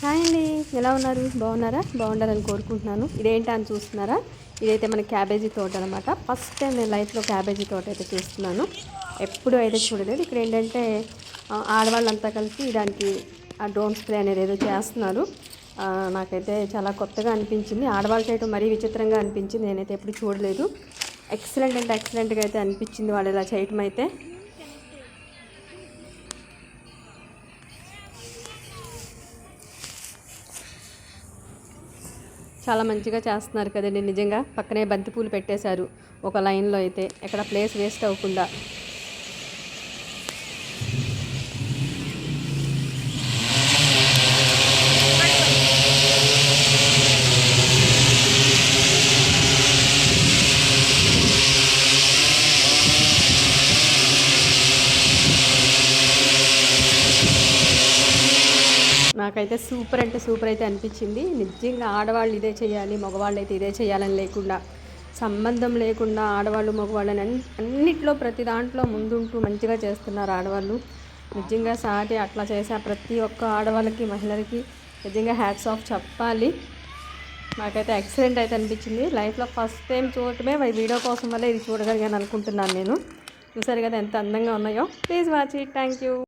Hi అండి, ఎలా ఉన్నారు? బాగున్నారా? బాగుండాలని కోరుకుంటున్నాను. ఇదేంటి అని చూస్తున్నారా? ఇదైతే మన క్యాబేజీ తోట అనమాట. ఫస్ట్ టైం నేను లైఫ్లో క్యాబేజీ తోట అయితే చూస్తున్నాను. ఎప్పుడు అయితే చూడలేదు. ఇక్కడ ఏంటంటే ఆడవాళ్ళంతా కలిసి దానికి ఆ డ్రోన్ స్ప్రే అనేది ఏదో చేస్తున్నారు. నాకైతే చాలా కొత్తగా అనిపించింది. ఆడవాళ్ళు చేయటం మరీ విచిత్రంగా అనిపించింది. నేనైతే ఎప్పుడు చూడలేదు. ఎక్సలెంట్ అంటే ఎక్సలెంట్గా అయితే అనిపించింది వాళ్ళు ఇలా చేయటం అయితే. చాలా మంచిగా చేస్తున్నారు కదండి. నిజంగా పక్కనే బంతిపూలు పెట్టేశారు ఒక లైన్లో అయితే, ఎక్కడ ప్లేస్ వేస్ట్ అవ్వకుండా. నాకైతే సూపర్ అంటే సూపర్ అయితే అనిపించింది. నిజంగా ఆడవాళ్ళు ఇదే చేయాలి, మగవాళ్ళు అయితే ఇదే చేయాలని లేకుండా, సంబంధం లేకుండా ఆడవాళ్ళు మగవాళ్ళని అన్నిట్లో ప్రతి దాంట్లో ముందుంటూ మంచిగా చేస్తున్నారు ఆడవాళ్ళు. నిజంగా సాటి అట్లా చేసే ప్రతి ఒక్క ఆడవాళ్ళకి మహిళలకి నిజంగా హ్యాట్స్ ఆఫ్ చెప్పాలి. నాకైతే ఎక్సలెంట్ అయితే అనిపించింది. లైఫ్లో ఫస్ట్ టైం చూడటమే వీడియో కోసం వల్ల ఇది చూడగలిగాను అనుకుంటున్నాను నేను. చూసారు కదా ఎంత అందంగా ఉన్నాయో. Please watch it. Thank you.